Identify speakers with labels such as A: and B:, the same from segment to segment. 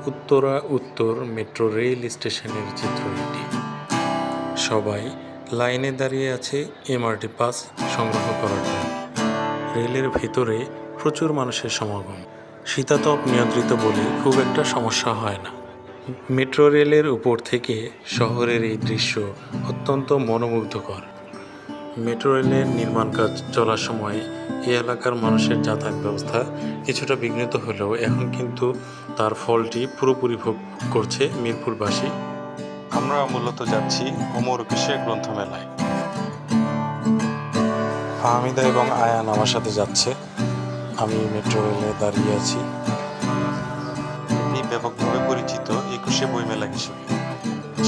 A: উত্তরা উত্তর metro rail স্টেশনের চিত্র এটি। সবাই লাইনে দাঁড়িয়ে আছে এমআরটি পাস সংগ্রহ করার জন্য। রেলের ভেতরে প্রচুর মানুষের সমাগম। শীতাতপ নিয়ন্ত্রিত বলে খুব একটা সমস্যা হয় না। মেট্রো রেলের উপর থেকে শহরের এই দৃশ্য অত্যন্ত মনোমুগ্ধকর। মেট্রো রেলের নির্মাণ কাজ চলার সময় এই এলাকার মানুষের যাতায়াত ব্যবস্থা কিছুটা বিঘ্নিত হলেও এখন কিন্তু তার ফলটি পুরোপুরি ভোগ করছে মিরপুরবাসী। আমরা মূলত যাচ্ছি ওমর একুশে গ্রন্থমেলায়। ফাহমিদা এবং আয়ান আমার সাথে যাচ্ছে। আমি মেট্রো রেলে দাঁড়িয়ে আছি। এটি ব্যাপকভাবে পরিচিত একুশে বইমেলা হিসেবে।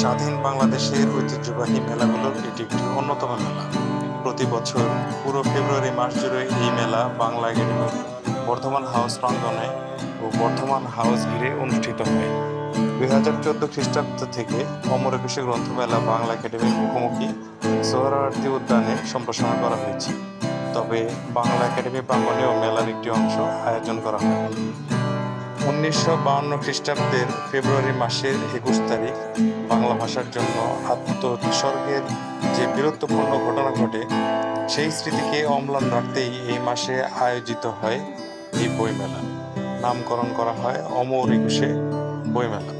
A: স্বাধীন বাংলাদেশের ঐতিহ্যবাহী মেলাগুলোর এটি একটি অন্যতম মেলা। প্রতি বছর পুরো ফেব্রুয়ারি মাস জুড়ে এই মেলা বাংলা একাডেমির বর্ধমান হাউস প্রাঙ্গণে ও বর্ধমান হাউস ঘিরে অনুষ্ঠিত হয়। 2014 খ্রিস্টাব্দ থেকে অমর একুশে গ্রন্থমেলা বাংলা একাডেমির মুখোমুখি সোহরাওয়ার্দী উদ্যানে সম্প্রসারণ করা হয়েছে। তবে বাংলা একাডেমি প্রাঙ্গণেও মেলার একটি অংশ আয়োজন করা হয়। 1952 খ্রিস্টাব্দের ফেব্রুয়ারি মাসের 21 তারিখ বাংলা ভাষার জন্য আত্মোৎসর্গের যে বীরত্বপূর্ণ ঘটনা ঘটে, সেই স্মৃতিকে অম্লান রাখতেই এই মাসে আয়োজিত হয় এই বইমেলা। নামকরণ করা হয় অমর একুশে বইমেলা।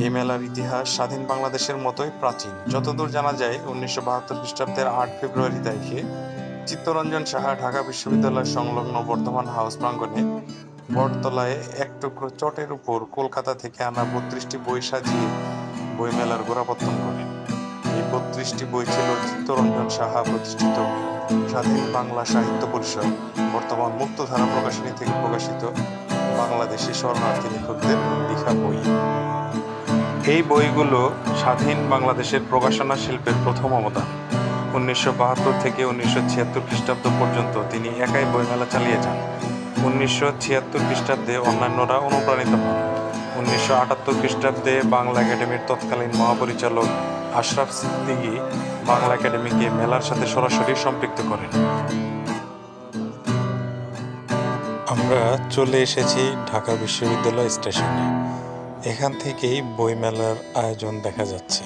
A: এই মেলার ইতিহাস স্বাধীন বাংলাদেশের মতোই প্রাচীন। যতদূর জানা যায় 1972 খ্রিস্টাব্দের 8 ফেব্রুয়ারি তারিখে চিত্তরঞ্জন সাহা ঢাকা বিশ্ববিদ্যালয় সংলগ্ন বর্ধমান হাউস প্রাঙ্গণে বটতলায় এক টুকরো চটের উপর কলকাতা থেকে আনা 32টি বই সাজিয়ে বইমেলার গোড়াপত্তন করেন। এই 32টি বই ছিল চিত্তরঞ্জন সাহা প্রতিষ্ঠিত স্বাধীন বাংলা সাহিত্য পরিষদ বর্তমান মুক্তধারা প্রকাশনী থেকে প্রকাশিত বাংলাদেশি শরণার্থী লেখকদের লেখা বই। এই বইগুলো স্বাধীন বাংলাদেশের প্রকাশনা শিল্পের প্রথম অবদান। 1972 থেকে 1976 খ্রিস্টাব্দ পর্যন্ত তিনি একাই বইমেলা চালিয়ে যান। 1976 খ্রিস্টাব্দে অন্যান্যরা অনুপ্রাণিত হন। 1978 খ্রিস্টাব্দে বাংলা একাডেমির তৎকালীন মহাপরিচালক আশরাফ সিদ্দিকী বাংলা একাডেমিকে মেলার সাথে সরাসরি সম্পৃক্ত করেন। আমরা চলে এসেছি ঢাকা বিশ্ববিদ্যালয় স্টেশনে। এখান থেকেই বইমেলার আয়োজন দেখা যাচ্ছে।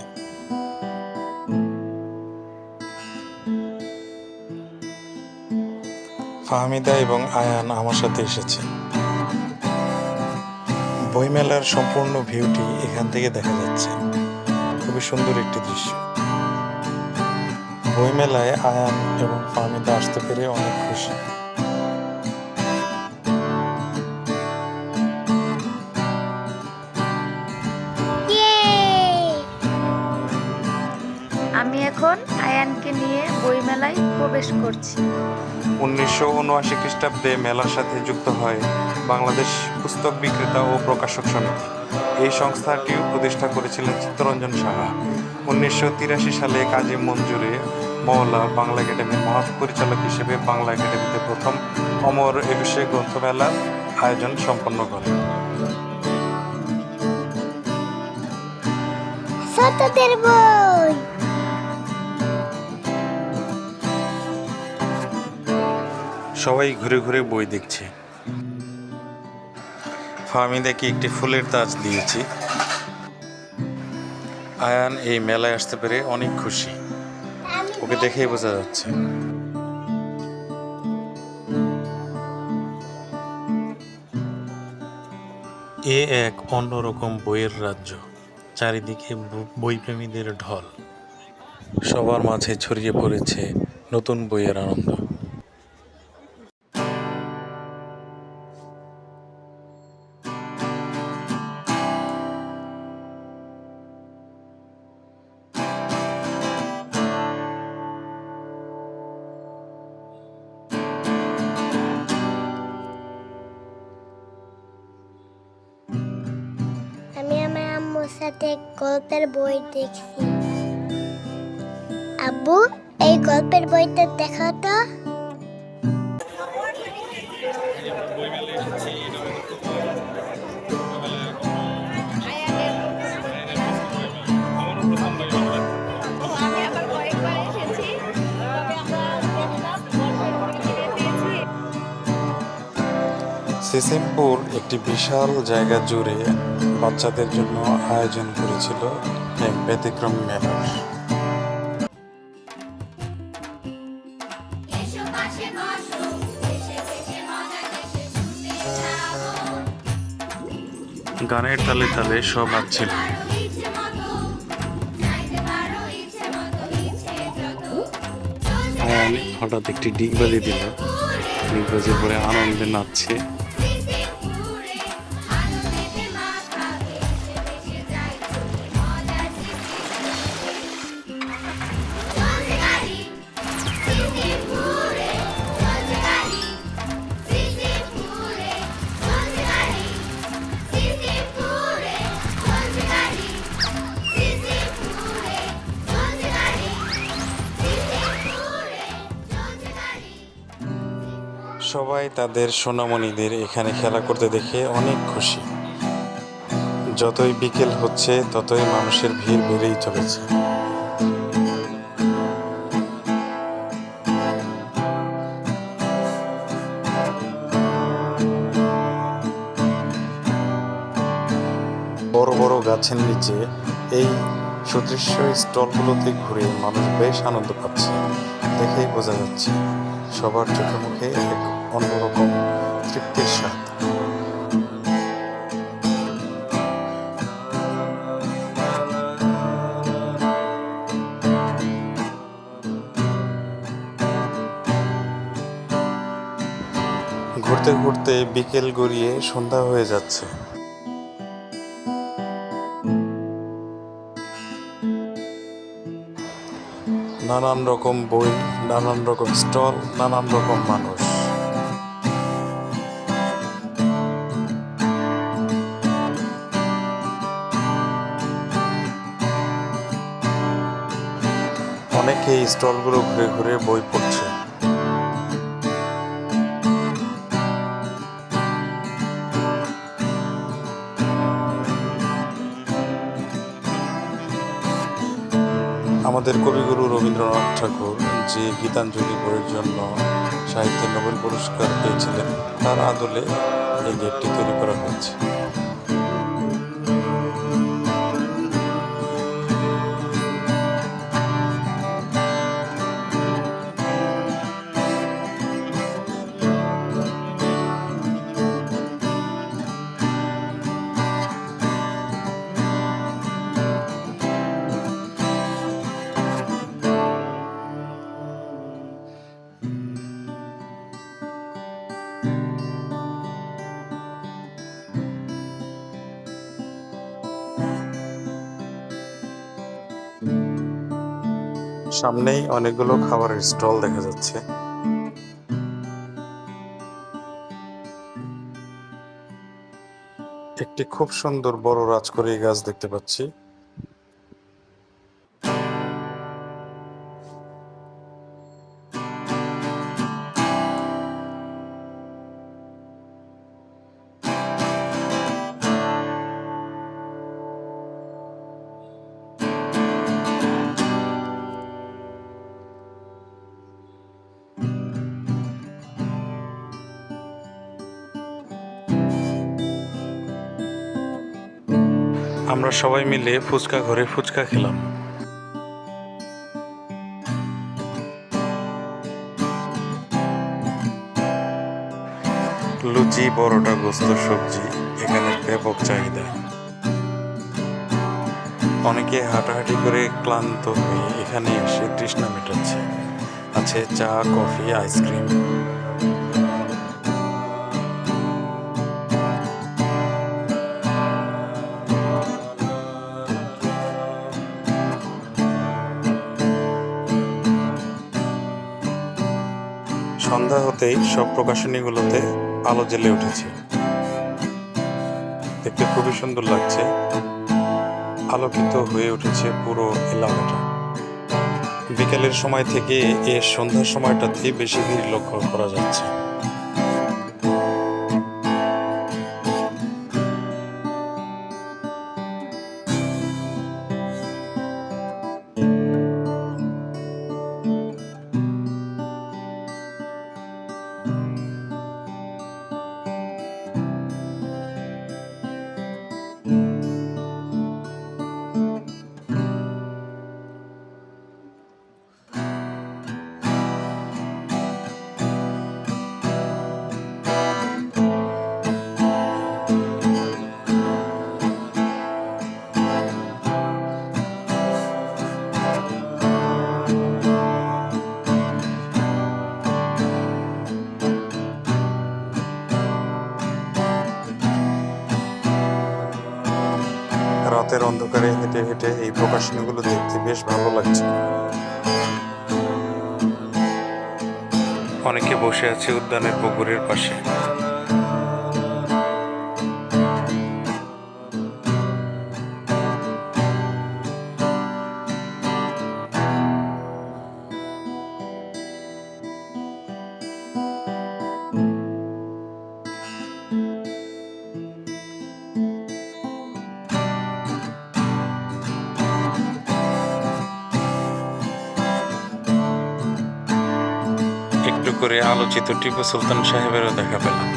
A: ফাহমিদা এবং আয়ান আমার সাথে এসেছে। বইমেলার সম্পূর্ণ ভিউটি এখান থেকে দেখা যাচ্ছে। খুবই সুন্দর একটি দৃশ্য। বইমেলায় আয়ান এবং ফাহমিদা আসতে পেরে অনেক খুশি।
B: আমি এখন আয়ানকে নিয়ে বইমেলায় প্রবেশ করছি।
A: 1979 খ্রিস্টাব্দে মেলার সাথে যুক্ত হয় বাংলাদেশ পুস্তক বিক্রেতা ও প্রকাশক সমিতি। এই সংস্থাটি প্রতিষ্ঠা করেছিলেন চিত্তরঞ্জন সাহা। 1983 সালে কাজী মঞ্জুরে মওলা বাংলা একাডেমির মহাপরিচালক হিসেবে বাংলা একাডেমিতে প্রথম অমর একুশে গ্রন্থমেলার আয়োজন সম্পন্ন করেন। সবাই ঘুরে ঘুরে বই দেখছে। ফাহমিদাকে একটি ফুলের তাজ দিয়েছি। আয়ান এই মেলায় আসতে পেরে অনেক খুশি, ওকে দেখেই বোঝা যাচ্ছে। এ এক অন্যরকম বইয়ের রাজ্য। চারিদিকে বইপ্রেমীদের ঢল। সবার মাঝে ছড়িয়ে পড়েছে নতুন বইয়ের আনন্দ।
C: আমি আমার আম্মুর সাথে গল্পের বই দেখছি। আব্বু, এই গল্পের বইটা দেখাও তো।
A: সিসিমপুর একটি বিশাল জায়গা জুড়ে বাচ্চাদের জন্য আয়োজন করেছিল এক ব্যতিক্রমী মেলার। গানের তালে তালে সব নাচছিল। আয়ান হঠাৎ একটি ডিগবাজি দিল, ডিগবাজির পরে আনন্দে নাচছে। সবাই তাদের সোনামণিদের এখানে খেলা করতে দেখে অনেক খুশি। যতই বিকেল হচ্ছে ততই মানুষের ভিড় বেড়েই চলেছে। বড় বড় গাছের নিচে এই সুদৃশ্য স্টলগুলোতে ঘুরে মানুষ বেশ আনন্দ পাচ্ছে। দেখেই বোঝা যাচ্ছে সবার চোখে মুখে এক অন্যরকম তৃপ্তির স্বাদ। ঘুরতে ঘুরতে বিকেল গড়িয়ে সন্ধ্যা হয়ে যাচ্ছে। নানান রকম বই, নানান রকম স্টল, নানান রকম মানুষ। অনেকে এই স্টলগুলো ঘুরে ঘুরে বই পড়ছে। আমাদের কবিগুরু রবীন্দ্রনাথ ঠাকুর যে গীতাঞ্জলি বইয়ের জন্য সাহিত্যে নোবেল পুরস্কার পেয়েছিলেন, তার আদলে এই গেটটি তৈরি করা হয়েছে। সামনেই অনেকগুলো খাবারের স্টল দেখা যাচ্ছে। একটি খুব সুন্দর বড় রাজকড়ি গাছ দেখতে পাচ্ছি। আমরা সবাই মিলে ফুচকা ঘরে ফুচকা খেলাম। লুচি, পরোটা, গোস্ত, সবজি এখানে ব্যাপক চাহিদা। অনেকে হাঁটাহাঁটি করে ক্লান্ত হয়ে এখানে এসে তৃষ্ণা মেটাচ্ছে। আছে চা, কফি, আইসক্রিম। সন্ধ্যা হতেই সব প্রকাশনীগুলোতে আলো জ্বেলে উঠেছে। দেখতে খুবই সুন্দর লাগছে। আলোকিত হয়ে উঠেছে পুরো এলাকাটা। বিকেলের সময় থেকে এর সন্ধ্যার সময়টাতে বেশি ভিড় লক্ষ্য করা যাচ্ছে। রাতের অন্ধকারে হেঁটে হেঁটে এই প্রকাশনীগুলো দেখতে বেশ ভালো লাগছে। অনেকে বসে আছে উদ্যানের পুকুরের পাশে। একটু করে আলোচিত টিপু সুলতান সাহেবেরও দেখা পেলাম।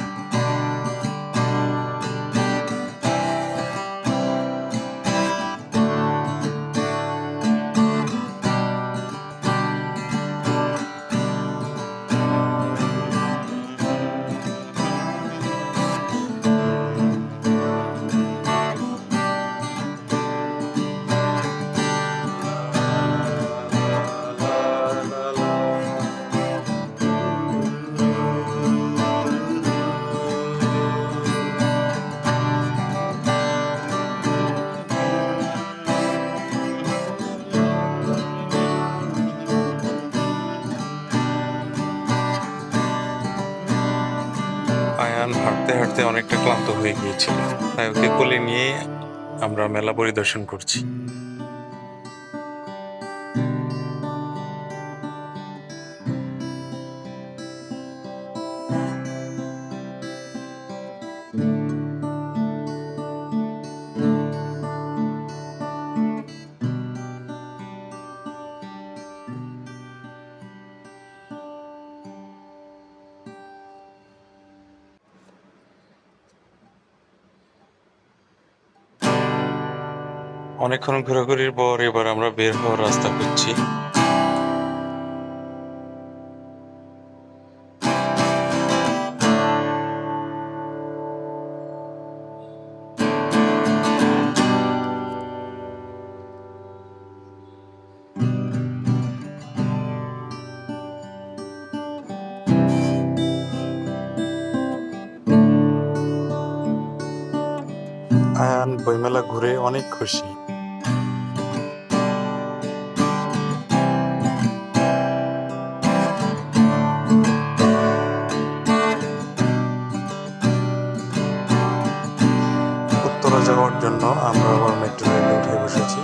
A: আয়ান হাঁটতে হাঁটতে অনেকটা ক্লান্ত হয়ে গিয়েছিল, তাই ওকে কোলে নিয়ে আমরা মেলা পরিদর্শন করছি। অনেকক্ষণ ঘোরাঘুরির পর এবার আমরা বের হওয়ার রাস্তা খুঁজছি। আয়ান বইমেলা ঘুরে অনেক খুশি। উত্তরা যাওয়ার জন্য আমরা আবার মেট্রো রেলে উঠে বসেছি।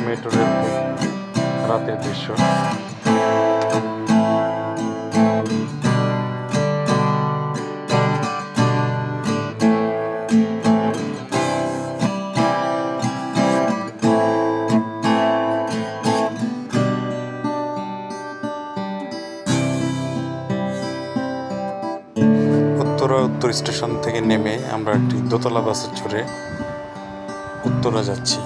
A: মেট্রো রেল থেকে রাতের দৃশ্য। উত্তর স্টেশন থেকে নেমে আমরা একটি দোতলা বাসে চড়ে উত্তরা যাচ্ছি।